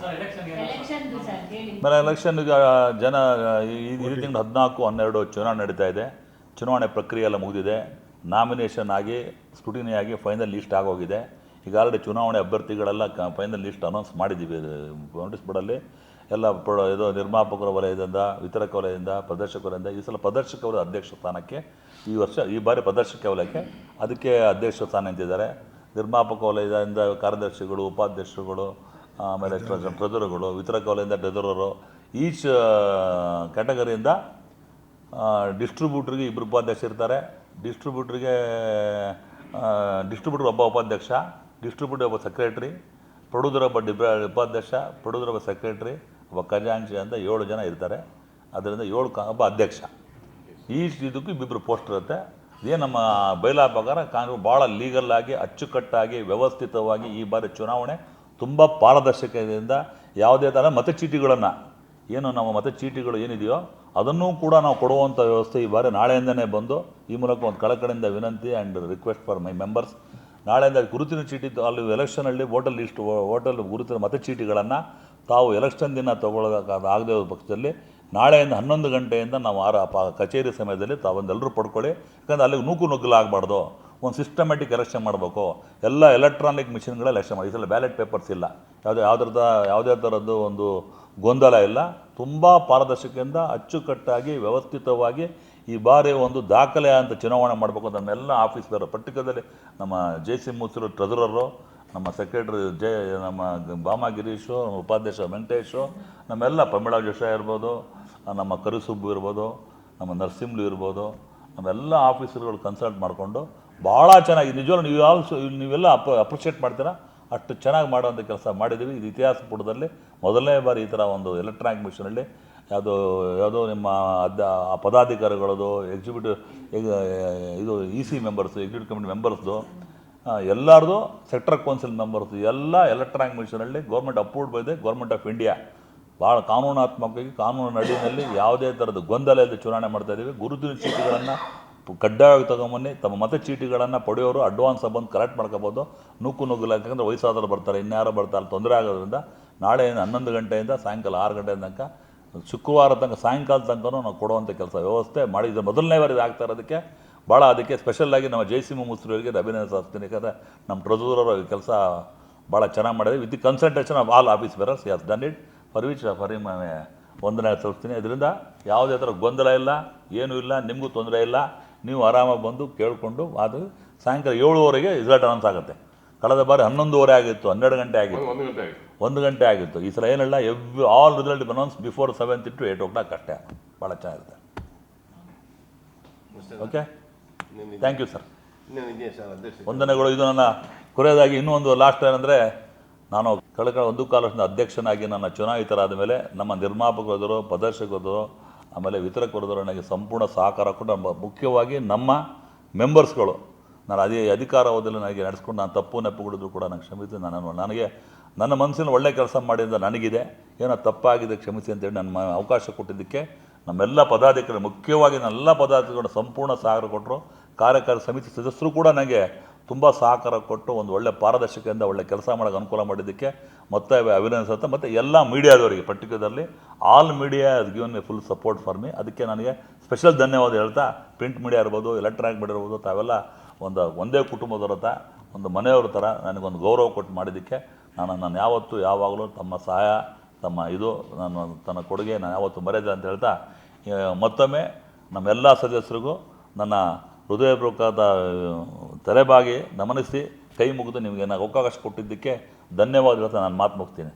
ಆಮೇಲೆ ಎಲೆಕ್ಷನ್ಗೆ ಜನ ಈ ತಿಂಗಳು 14-12 ಚುನಾವಣೆ ನಡೀತಾ ಇದೆ. ಚುನಾವಣೆ ಪ್ರಕ್ರಿಯೆ ಎಲ್ಲ ಮುಗಿದಿದೆ. ನಾಮಿನೇಷನ್ ಆಗಿ ಸ್ಕ್ರೂಟಿನಿ ಆಗಿ ಫೈನಲ್ ಲಿಸ್ಟ್ ಆಗೋಗಿದೆ. ಈಗ ಆಲ್ರೆಡಿ ಚುನಾವಣೆ ಅಭ್ಯರ್ಥಿಗಳೆಲ್ಲ ಫೈನಲ್ ಲಿಸ್ಟ್ ಅನೌನ್ಸ್ ಮಾಡಿದ್ದೀವಿ ನೋಟಿಸ್ ಬೋರ್ಡಲ್ಲಿ. ಎಲ್ಲ ಇದು ನಿರ್ಮಾಪಕರ ವಲಯದಿಂದ, ವಿತರಕ ವಲಯದಿಂದ, ಪ್ರದರ್ಶಕ ವಲಯದಿಂದ. ಈ ಸಲ ಪ್ರದರ್ಶಕ ವಲಯ ಅಧ್ಯಕ್ಷ ಸ್ಥಾನಕ್ಕೆ ಈ ಬಾರಿ ಪ್ರದರ್ಶಕ ವಲಯಕ್ಕೆ ಅದಕ್ಕೆ ಅಧ್ಯಕ್ಷ ಸ್ಥಾನ ಅಂತಿದ್ದಾರೆ. ನಿರ್ಮಾಪಕ ವಲಯದಿಂದ ಕಾರ್ಯದರ್ಶಿಗಳು, ಉಪಾಧ್ಯಕ್ಷರುಗಳು, ಆಮೇಲೆ ಟ್ರೆಜರರ್ಗಳು, ವಿತರಕ ವಲಯದಿಂದ ಟ್ರೆಜರರು, ಈಚ್ ಕ್ಯಾಟಗರಿಯಿಂದ ಡಿಸ್ಟ್ರಿಬ್ಯೂಟ್ರಿಗೆ 2 ಉಪಾಧ್ಯಕ್ಷ ಇರ್ತಾರೆ. ಡಿಸ್ಟ್ರಿಬ್ಯೂಟರ್ ಒಬ್ಬ ಉಪಾಧ್ಯಕ್ಷ, ಡಿಸ್ಟ್ರಿಬ್ಯೂಟರ್ ಒಬ್ಬ ಸೆಕ್ರೆಟ್ರಿ, ಪ್ರೊಡ್ಯೂಸರ್ ಒಬ್ಬ ಉಪಾಧ್ಯಕ್ಷ, ಪ್ರೊಡ್ಯೂಸರ್ ಒಬ್ಬ ಸೆಕ್ರೆಟ್ರಿ, ಒಬ್ಬ ಖಜಾಂಚಿ ಅಂತ 7 ಜನ ಇರ್ತಾರೆ. ಅದರಿಂದ 7 ಒಬ್ಬ ಅಧ್ಯಕ್ಷ. ಇದಕ್ಕೂ 2 ಪೋಸ್ಟ್ ಇರುತ್ತೆ. ಇದೇ ನಮ್ಮ ಬೈಲಾ ಪ್ರಕಾರ ಕಾಂಗ್ರೆಸ್ ಭಾಳ ಲೀಗಲ್ಲಾಗಿ, ಅಚ್ಚುಕಟ್ಟಾಗಿ, ವ್ಯವಸ್ಥಿತವಾಗಿ ಈ ಬಾರಿ ಚುನಾವಣೆ ತುಂಬ ಪಾರದರ್ಶಕತೆಯಿಂದ ಯಾವುದೇ ಥರ ಮತಚೀಟಿಗಳನ್ನು ಏನು ನಮ್ಮ ಮತಚೀಟಿಗಳು ಏನಿದೆಯೋ ಅದನ್ನೂ ಕೂಡ ನಾವು ಕೊಡುವಂಥ ವ್ಯವಸ್ಥೆ ಈ ಬಾರಿ ನಾಳೆಯಿಂದನೇ ಬಂದು ಈ ಮೂಲಕ ಒಂದು ಕಳಕಳಿಯಿಂದ ವಿನಂತಿ and request for my members. ನಾಳೆಯಿಂದ ಗುರುತಿನ ಚೀಟಿ ಅಲ್ಲಿ ಎಲೆಕ್ಷನಲ್ಲಿ ವೋಟಲ್ ಗುರುತಿನ ಮತಚೀಟಿಗಳನ್ನು ತಾವು ಎಲೆಕ್ಷನ್ ದಿನ ಆಗದೇ ಇರೋ ಪಕ್ಷದಲ್ಲಿ ನಾಳೆಯಿಂದ 11 ಗಂಟೆಯಿಂದ ನಾವು ಕಚೇರಿ ಸಮಯದಲ್ಲಿ ತಾವೊಂದೆಲ್ಲರೂ ಪಡ್ಕೊಳ್ಳಿ. ಯಾಕಂದರೆ ಅಲ್ಲಿಗೆ ನುಗ್ಗಲಾಗಬಾರ್ದು. ಒಂದು ಸಿಸ್ಟಮ್ಯಾಟಿಕ್ ಎಲೆಕ್ಷನ್ ಮಾಡಬೇಕು. ಎಲ್ಲ ಎಲೆಕ್ಟ್ರಾನಿಕ್ ಮಿಷಿನ್ಗಳಲ್ಲಿ ಎಲೆಕ್ಷನ್ ಮಾಡಿ. ಈ ಸಲ ಬ್ಯಾಲೆಟ್ ಪೇಪರ್ಸ್ ಇಲ್ಲ, ಯಾವುದೇ ಥರದ್ದು ಒಂದು ಗೊಂದಲ ಇಲ್ಲ. ತುಂಬ ಪಾರದರ್ಶಕತೆಯಿಂದ ಅಚ್ಚುಕಟ್ಟಾಗಿ ವ್ಯವಸ್ಥಿತವಾಗಿ ಈ ಬಾರಿ ಒಂದು ದಾಖಲೆ ಅಂತ ಚುನಾವಣೆ ಮಾಡಬೇಕು. ನಮ್ಮೆಲ್ಲ ಆಫೀಸರು ಪರ್ಟಿಕ್ಯುಲರ್ಲಿ ನಮ್ಮ JC ಮೂಸೂರು ಟ್ರೆಜರರು, ನಮ್ಮ ಸೆಕ್ರೆಟರಿ ನಮ್ಮ ಬಾಮಾ ಗಿರೀಶು, ನಮ್ಮ ಉಪಾಧ್ಯಕ್ಷ ವೆಂಕಟೇಶು, ನಮ್ಮೆಲ್ಲ ಪ್ರಮೀಳಾ ಜೋಶ ಇರ್ಬೋದು, ನಮ್ಮ ಕರಿಸುಬ್ಬು ಇರ್ಬೋದು, ನಮ್ಮ ನರಸಿಂಹಲು ಇರ್ಬೋದು, ನಮ್ಮೆಲ್ಲ ಆಫೀಸರ್ಗಳು ಕನ್ಸಲ್ಟ್ ಮಾಡಿಕೊಂಡು ಭಾಳ ಚೆನ್ನಾಗಿ ನಿಜವಾಗ್ಲೂ ನೀವೆಲ್ಲ ಅಪ್ರಿಷಿಯೇಟ್ ಮಾಡ್ತೀರಾ. ಅಷ್ಟು ಚೆನ್ನಾಗಿ ಮಾಡುವಂಥ ಕೆಲಸ ಮಾಡಿದ್ದೀವಿ. ಇದು ಇತಿಹಾಸ ಪುಟದಲ್ಲಿ ಮೊದಲನೇ ಬಾರಿ ಈ ಥರ ಒಂದು ಎಲೆಕ್ಟ್ರಾನಿಕ್ ಮಿಷನಲ್ಲಿ ಯಾವುದೋ ನಿಮ್ಮ ಪದಾಧಿಕಾರಿಗಳದು ಇದು EC ಮೆಂಬರ್ಸು, ಎಕ್ಸಿಕ್ಯೂಟಿವ್ ಕಮಿಟಿ ಮೆಂಬರ್ಸ್ದು, ಎಲ್ಲರದು ಸೆಕ್ಟರ್ ಕೌನ್ಸಿಲ್ ಮೆಂಬರ್ಸು ಎಲ್ಲ ಎಲೆಕ್ಟ್ರಾನಿಕ್ ಮಿಷನಲ್ಲಿ government approved by the government of India. ಭಾಳ ಕಾನೂನಾತ್ಮಕವಾಗಿ ಕಾನೂನು ಅಡಿಯಲ್ಲಿ ಯಾವುದೇ ಥರದ ಗೊಂದಲ ಇಲ್ಲದೆ ಚುನಾವಣೆ ಮಾಡ್ತಾಯಿದ್ದೀವಿ. ಗುರುತಿನ ಚೀಟಿಗಳನ್ನು ಕಡ್ಡಾಯವಾಗಿ ತೊಗೊಂಬನ್ನಿ. ತಮ್ಮ ಮತಚೀಟಿಗಳನ್ನು ಪಡೆಯೋರು ಅಡ್ವಾನ್ಸ್ ಬಂದು ಕಲೆಕ್ಟ್ ಮಾಡ್ಕೋಬೋದು. ನುಗ್ಗಲ್ಲ. ಯಾಕಂದರೆ ವಯಸ್ಸಾದರೂ ಬರ್ತಾರೆ, ಇನ್ಯಾರೋ ಬರ್ತಾರೆ, ತೊಂದರೆ ಆಗೋದ್ರಿಂದ ನಾಳೆಯಿಂದ 11 ಗಂಟೆಯಿಂದ ಸಾಯಂಕಾಲ 6 ಗಂಟೆ ತನಕ, ಶುಕ್ರವಾರ ತನಕ ಸಾಯಂಕಾಲ ತನಕ ನಾವು ಕೊಡುವಂಥ ಕೆಲಸ ವ್ಯವಸ್ಥೆ ಮಾಡಿದ್ದು ಮೊದಲನೇ ಬಾರಿ ಆಗ್ತಾ ಇರೋದಕ್ಕೆ ಅದಕ್ಕೆ ಸ್ಪೆಷಲ್ಲಾಗಿ ನಮ್ಮ JC ಮೂಸೂರಿಗೆ ಅಭಿನಂದನೆ ಸಲ್ಲಿಸ್ತೀನಿ. ಯಾಕಂದರೆ ನಮ್ಮ ಟ್ರೆಜರರ್ ಕೆಲಸ ಭಾಳ ಚೆನ್ನಾಗಿ ಮಾಡಿದೆ. With the consultation of all office bearers has done it, for which ವಂದನೆ ಸಲ್ಲಿಸ್ತೀನಿ. ಇದರಿಂದ ಯಾವುದೇ ಥರ ಗೊಂದಲ ಇಲ್ಲ, ಏನೂ ಇಲ್ಲ, ನಿಮಗೂ ತೊಂದರೆ ಇಲ್ಲ. ನೀವು ಆರಾಮಾಗಿ ಬಂದು ಕೇಳಿಕೊಂಡು ಅದು ಸಾಯಂಕಾಲ 7:15ಗೆ ರಿಸಲ್ಟ್ ಅನೌನ್ಸ್ ಆಗುತ್ತೆ. ಕಳೆದ ಬಾರಿ 11:30 ಆಗಿತ್ತು, 12 ಗಂಟೆ ಆಗಿತ್ತು, 1 ಗಂಟೆ ಆಗಿತ್ತು. ಈ ಸಲ ಏನಿಲ್ಲ, all result announce before 7 to 8 o'clock ಅಷ್ಟೇ. ಭಾಳ ಚೆನ್ನಾಗಿರುತ್ತೆ. Okay, thank you sir. ವಂದನೆಗಳು. ಇದು ನನ್ನ ಕೊನೆಯದಾಗಿ ಇನ್ನೂ ಒಂದು ಲಾಸ್ಟ್ ಏನಂದರೆ, ನಾನು ಕಳೆದ 1 ವರ್ಷದಿಂದ ಅಧ್ಯಕ್ಷನಾಗಿ ನನ್ನ ಚುನಾಯಿತರಾದ ಮೇಲೆ ನಮ್ಮ ನಿರ್ಮಾಪಕರು, ಪ್ರದರ್ಶಕರು, ಆಮೇಲೆ ವಿತರಕರು ನನಗೆ ಸಂಪೂರ್ಣ ಸಹಕಾರ ಕೊಟ್ಟು, ಮುಖ್ಯವಾಗಿ ನಮ್ಮ ಮೆಂಬರ್ಸ್ಗಳು ನಾನು ಅಧಿಕಾರ ಅವಧಿಯಲ್ಲಿ ನನಗೆ ನಡೆಸ್ಕೊಂಡು ನಾನು ತಪ್ಪು ನೆಪ್ಪುಗಳಿದ್ರು ಕೂಡ ನನಗೆ ಕ್ಷಮಿಸಿ. ನನಗೆ ನನ್ನ ಮನಸ್ಸಿನ ಒಳ್ಳೆ ಕೆಲಸ ಮಾಡಿದ ನನಗಿದೆ, ಏನೋ ತಪ್ಪಾಗಿದೆ ಕ್ಷಮಿಸಿ ಅಂತೇಳಿ ನನ್ನ ಅವಕಾಶ ಕೊಟ್ಟಿದ್ದಕ್ಕೆ ನಮ್ಮೆಲ್ಲ ಪದಾಧಿಕಾರಿ, ಮುಖ್ಯವಾಗಿ ನನ್ನೆಲ್ಲ ಪದಾಧಿಕಾರಿಗಳು ಸಂಪೂರ್ಣ ಸಹಕಾರ ಕೊಟ್ಟರು. ಕಾರ್ಯಕಾರಿ ಸಮಿತಿ ಸದಸ್ಯರು ಕೂಡ ನನಗೆ ತುಂಬ ಸಹಕಾರ ಕೊಟ್ಟು ಒಂದು ಒಳ್ಳೆ ಪಾರದರ್ಶಕತೆಯಿಂದ ಒಳ್ಳೆ ಕೆಲಸ ಮಾಡೋಕ್ಕೆ ಅನುಕೂಲ ಮಾಡಿದ್ದಕ್ಕೆ ಮತ್ತೆ ಅಭಿನಂದಿಸುತ್ತೆ. ಮತ್ತು ಎಲ್ಲ ಮೀಡಿಯಾದವರಿಗೆ, particularly all media has given me full support for me. ಅದಕ್ಕೆ ನನಗೆ ಸ್ಪೆಷಲ್ ಧನ್ಯವಾದ ಹೇಳ್ತಾ, ಪ್ರಿಂಟ್ ಮೀಡಿಯಾ ಇರ್ಬೋದು, ಎಲೆಕ್ಟ್ರಾನಿಕ್ ಮೀಡಿಯಾ ಇರ್ಬೋದು, ತಾವೆಲ್ಲ ಒಂದೇ ಕುಟುಂಬದವ್ರ ಥರ, ಒಂದು ಮನೆಯವ್ರ ಥರ ನನಗೊಂದು ಗೌರವ ಕೊಟ್ಟು ಮಾಡಿದ್ದಕ್ಕೆ ನಾನು ಯಾವತ್ತೂ ಯಾವಾಗಲೂ ತಮ್ಮ ಸಹಾಯ, ತನ್ನ ಕೊಡುಗೆ ನಾನು ಯಾವತ್ತೂ ಮರೆಯದೆ ಅಂತ ಹೇಳ್ತಾ, ಮತ್ತೊಮ್ಮೆ ನಮ್ಮೆಲ್ಲ ಸದಸ್ಯರಿಗೂ ನನ್ನ ಹೃದಯಪೂರ್ವಕವಾದ ತಲೆಬಾಗಿ ನಮನಿಸಿ ಕೈ ಮುಗಿದು ನಿಮಗೆ ನಾನು ಅವಕಾಶ ಕೊಟ್ಟಿದ್ದಕ್ಕೆ ಧನ್ಯವಾದ ಹೇಳ್ತಾ ನಾನು ಮಾತು ಮುಗ್ತೀನಿ.